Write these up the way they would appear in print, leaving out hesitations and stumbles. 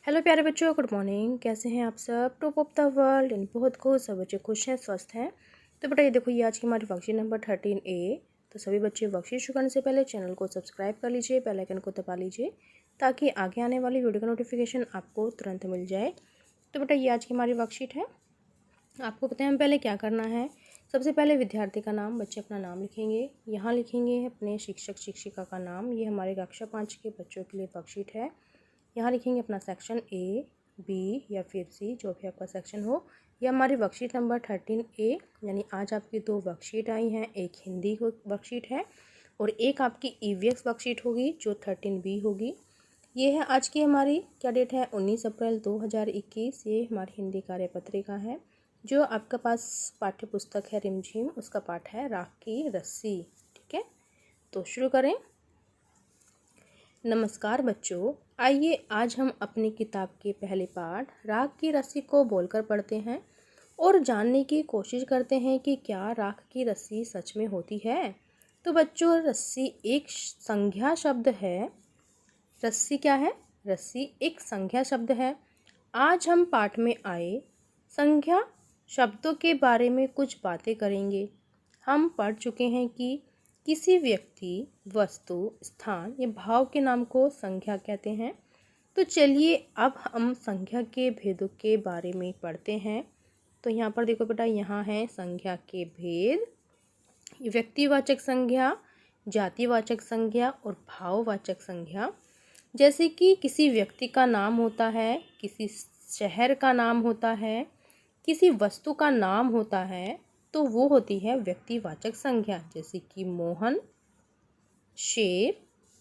Hello प्यारे बच्चों, good morning. कैसे हैं आप सब? Top of the world in बहुत खुश, सब बच्चे खुश हैं, स्वस्थ हैं। तो बेटा ये देखो, ये आज की हमारी वर्कशीट नंबर 13A। तो सभी बच्चे वर्कशीट शुरू करने से पहले चैनल को सब्सक्राइब कर लीजिए, बेल आइकन को दबा लीजिए ताकि आगे आने वाली वीडियो का नोटिफिकेशन आपको तुरंत मिल जाए। तो बेटा ये आज की हमारी वर्कशीट है। आपको पता है हम पहले क्या करना है। सबसे पहले विद्यार्थी का नाम, बच्चे अपना नाम लिखेंगे। यहाँ लिखेंगे अपने शिक्षक शिक्षिका का नाम। ये हमारे कक्षा 5 के बच्चों के लिए वर्कशीट है। यहाँ लिखेंगे अपना सेक्शन A, B या फिर C, जो भी आपका सेक्शन हो। यह हमारी वर्कशीट नंबर 13A, यानी आज आपकी 2 वर्कशीट आई हैं। एक हिंदी वर्कशीट है और एक आपकी EVS वर्कशीट होगी जो 13B होगी। ये है आज की हमारी, क्या डेट है, 19 अप्रैल 2021। ये हमारी हिंदी कार्यपत्रिका है। जो आपके पास पाठ्य पुस्तक है रिमझिम, उसका पाठ है राख की रस्सी। ठीक है, तो शुरू करें। नमस्कार बच्चों, आइए आज हम अपनी किताब के पहले पाठ राख की रस्सी को बोलकर पढ़ते हैं और जानने की कोशिश करते हैं कि क्या राख की रस्सी सच में होती है। तो बच्चों, रस्सी एक संज्ञा शब्द है। रस्सी क्या है? रस्सी एक संज्ञा शब्द है। आज हम पाठ में आए संज्ञा शब्दों के बारे में कुछ बातें करेंगे। हम पढ़ चुके हैं कि किसी व्यक्ति, वस्तु, स्थान या भाव के नाम को संज्ञा कहते हैं। तो चलिए अब हम संज्ञा के भेदों के बारे में पढ़ते हैं। तो यहाँ पर देखो बेटा, यहाँ है संज्ञा के भेद। व्यक्तिवाचक संज्ञा, जातिवाचक संज्ञा और भाववाचक संज्ञा। जैसे कि किसी व्यक्ति का नाम होता है, किसी शहर का नाम होता है, किसी वस्तु का नाम होता है, तो वो होती है व्यक्तिवाचक संज्ञा। जैसे कि मोहन, शेर,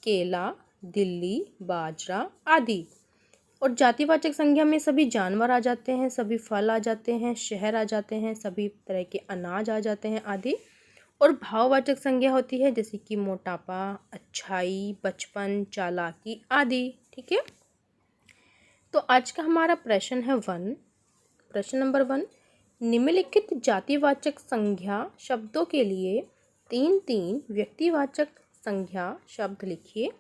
केला, दिल्ली, बाजरा आदि। और जातिवाचक संज्ञा में सभी जानवर आ जाते हैं, सभी फल आ जाते हैं, शहर आ जाते हैं, सभी तरह के अनाज आ जाते हैं आदि। और भाववाचक संज्ञा होती है जैसे कि मोटापा, अच्छाई, बचपन, चालाकी आदि। ठीक है, तो आज का हमारा प्रश्न है प्रश्न नंबर 1। निम्नलिखित जातिवाचक संज्ञा शब्दों के लिए 3 व्यक्तिवाचक संज्ञा शब्द लिखिए।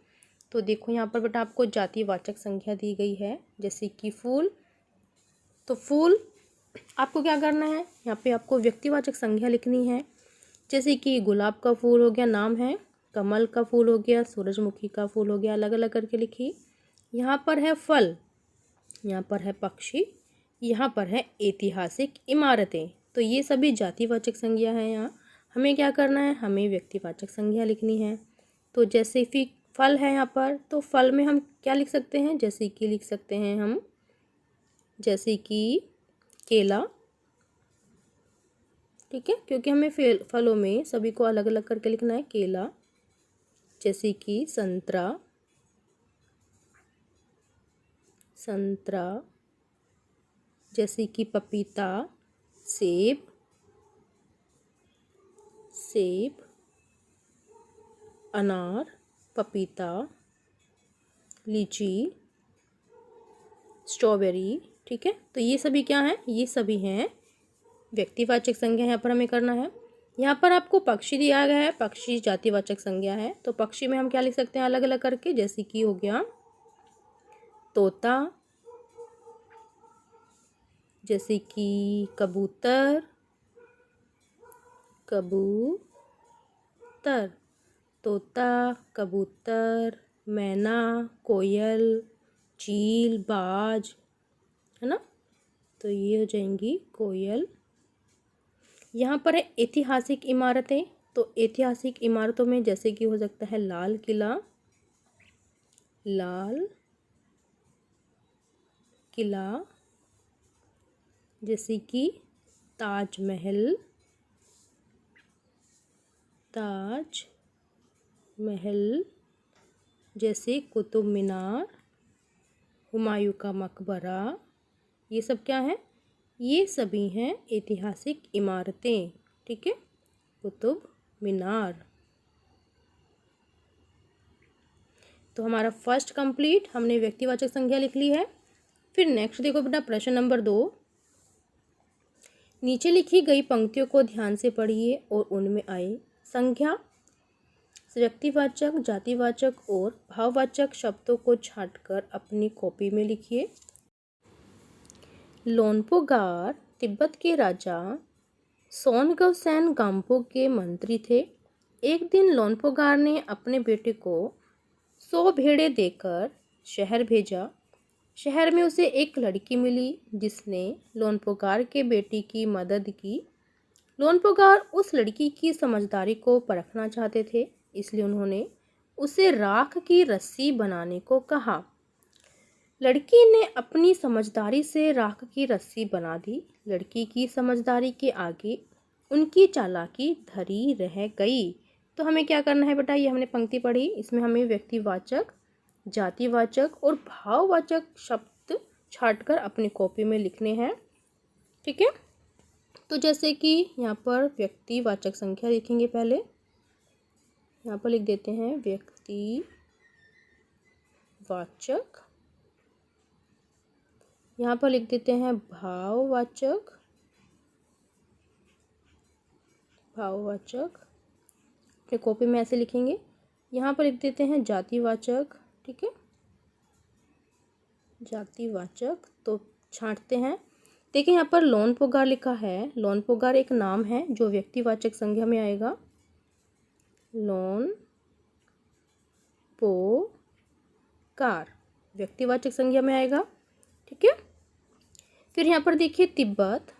तो देखो यहाँ पर बेटा आपको जातिवाचक संज्ञा दी गई है, जैसे कि फूल। तो फूल आपको क्या करना है, यहाँ पे आपको व्यक्तिवाचक संज्ञा लिखनी है। जैसे कि गुलाब का फूल हो गया, नाम है। कमल का फूल हो गया, सूरजमुखी का फूल हो गया, अलग अलग करके लिखिए। यहाँ पर है फल, यहाँ पर है पक्षी, यहाँ पर है ऐतिहासिक इमारतें। तो ये सभी जातिवाचक संज्ञा है। यहाँ हमें क्या करना है, हमें व्यक्तिवाचक संज्ञा लिखनी है। तो जैसे कि फल है यहाँ पर, तो फल में हम क्या लिख सकते हैं, जैसे कि लिख सकते हैं हम, जैसे कि केला। ठीक है, क्योंकि हमें फलों में सभी को अलग अलग करके लिखना है। केला, जैसे कि संतरा, जैसे कि पपीता, सेब, अनार, पपीता, लीची, स्ट्रॉबेरी। ठीक है, तो ये सभी क्या हैं, ये सभी हैं व्यक्तिवाचक संज्ञा। यहाँ पर हमें करना है। यहाँ पर आपको पक्षी दिया गया है, पक्षी जातिवाचक संज्ञा है। तो पक्षी में हम क्या लिख सकते हैं, अलग अलग करके, जैसे कि हो गया तोता, जैसे कि कबूतर, तोता, कबूतर, मैना, कोयल, चील, बाज, है ना। तो ये हो जाएंगी कोयल। यहाँ पर है ऐतिहासिक इमारतें। तो ऐतिहासिक इमारतों में जैसे कि हो सकता है लाल किला, जैसे कि ताजमहल, जैसे कुतुब मीनार, हुमायूं का मकबरा। ये सब क्या है, ये सभी हैं ऐतिहासिक इमारतें। ठीक है, कुतुब मीनार। तो हमारा फर्स्ट कंप्लीट, हमने व्यक्तिवाचक संज्ञा लिख ली है। फिर नेक्स्ट देखो बेटा, प्रश्न नंबर 2। नीचे लिखी गई पंक्तियों को ध्यान से पढ़िए और उनमें आए संज्ञा, व्यक्तिवाचक, जातिवाचक और भाववाचक शब्दों को छांटकर अपनी कॉपी में लिखिए। लोनपोगार तिब्बत के राजा सोनगवसेन गाम्पो के मंत्री थे। एक दिन लोनपोगार ने अपने बेटे को 100 भेड़ें देकर शहर भेजा। शहर में उसे एक लड़की मिली जिसने लोनपोगार के बेटी की मदद की। लोनपोगार उस लड़की की समझदारी को परखना चाहते थे, इसलिए उन्होंने उसे राख की रस्सी बनाने को कहा। लड़की ने अपनी समझदारी से राख की रस्सी बना दी। लड़की की समझदारी के आगे उनकी चालाकी धरी रह गई। तो हमें क्या करना है बेटा, ये हमने पंक्ति पढ़ी, इसमें हमें व्यक्तिवाचक, जातिवाचक और भाववाचक शब्द छांटकर अपनी कॉपी में लिखने हैं। ठीक है, तो जैसे कि यहाँ पर व्यक्तिवाचक संख्या लिखेंगे। पहले यहाँ पर लिख देते हैं व्यक्तिवाचक, यहाँ पर लिख देते हैं भाववाचक, अपने कॉपी में ऐसे लिखेंगे। यहाँ पर लिख देते हैं जातिवाचक। ठीक है, जातिवाचक, तो छांटते हैं। देखिए यहाँ पर लोनपोगार लिखा है। लोनपोगार एक नाम है जो व्यक्तिवाचक संज्ञा में आएगा। लोनपोगार व्यक्तिवाचक संज्ञा में आएगा। ठीक है, फिर यहाँ पर देखिए तिब्बत,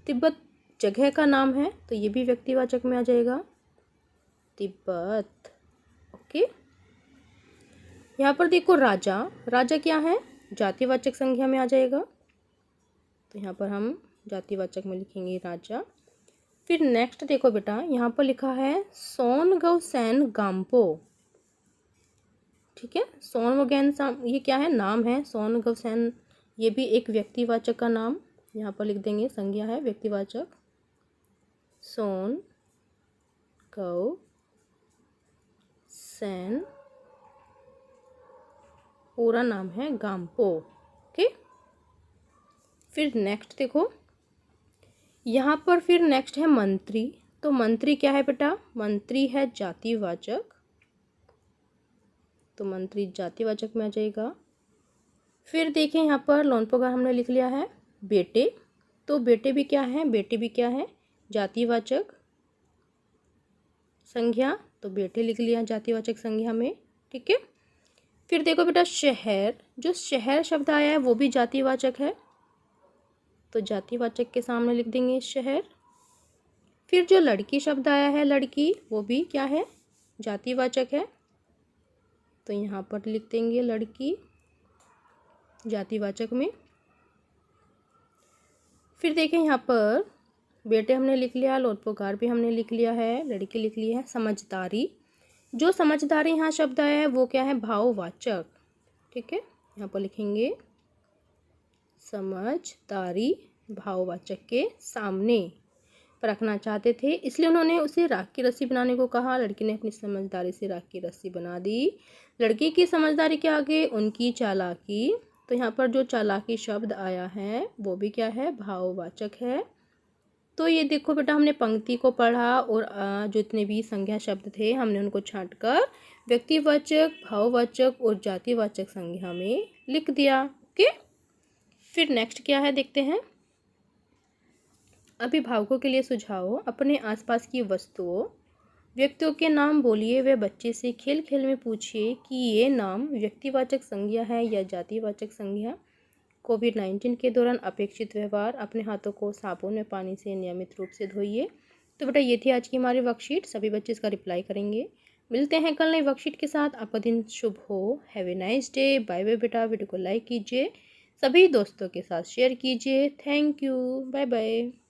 तिब्बत जगह का नाम है, तो ये भी व्यक्तिवाचक में आ जाएगा, तिब्बत। ओके, यहाँ पर देखो राजा, राजा क्या है, जातिवाचक संज्ञा में आ जाएगा, तो यहाँ पर हम जातिवाचक में लिखेंगे राजा। फिर नेक्स्ट देखो बेटा, यहाँ पर लिखा है सोनगवसेन गाम्पो। ठीक है, सोनगवसेन ये क्या है, नाम है। सोनगवसेन ये भी एक व्यक्तिवाचक का नाम, यहाँ पर लिख देंगे, संज्ञा है व्यक्तिवाचक, सोनगवसेन, पूरा नाम है गाम्पो। ओके, फिर नेक्स्ट देखो, यहाँ पर फिर नेक्स्ट है मंत्री। तो मंत्री क्या है बेटा, मंत्री है जातिवाचक, तो मंत्री जातिवाचक में आ जाएगा। फिर देखें यहाँ पर लोनपोगार हमने लिख लिया है। बेटे, तो बेटे भी क्या है, बेटे भी क्या है, जातिवाचक संज्ञा, तो बेटे लिख लिया जातिवाचक संज्ञा में। ठीक है, फिर देखो बेटा शहर, जो शहर शब्द आया है वो भी जातिवाचक है, तो जातिवाचक के सामने लिख देंगे शहर। फिर जो लड़की शब्द आया है, लड़की, वो भी क्या है, जातिवाचक है, तो यहाँ पर लिख देंगे लड़की जातिवाचक में। फिर देखें यहाँ पर बेटे हमने लिख लिया, लोनपोगार भी हमने लिख लिया है, लड़की लिख ली है। समझदारी, जो समझदारी यहाँ शब्द आया है वो क्या है, भाववाचक। ठीक है, यहाँ पर लिखेंगे समझदारी, भाववाचक के सामने परखना चाहते थे, इसलिए उन्होंने उसे राख की रस्सी बनाने को कहा। लड़की ने अपनी समझदारी से राख की रस्सी बना दी। लड़की की समझदारी के आगे उनकी चालाकी, तो यहाँ पर जो चालाकी शब्द आया है वो भी क्या है, भाववाचक है। तो ये देखो बेटा, हमने पंक्ति को पढ़ा और जितने भी संज्ञा शब्द थे हमने उनको छांटकर व्यक्तिवाचक, भाववाचक और जातिवाचक संज्ञा में लिख दिया। ओके, फिर नेक्स्ट क्या है देखते हैं। अभिभावकों के लिए सुझाव, अपने आसपास की वस्तुओं, व्यक्तियों के नाम बोलिए व बच्चे से खेल खेल में पूछिए कि ये नाम व्यक्तिवाचक संज्ञा है या जातिवाचक संज्ञा। कोविड-19 के दौरान अपेक्षित व्यवहार, अपने हाथों को साबुन व पानी से नियमित रूप से धोइए। तो बेटा ये थी आज की हमारी वर्कशीट, सभी बच्चे इसका रिप्लाई करेंगे। मिलते हैं कल नई वर्कशीट के साथ। आपका दिन शुभ हो। Have a nice day. Bye bye बेटा। वीडियो को लाइक कीजिए, सभी दोस्तों के साथ शेयर कीजिए। Thank you, bye bye.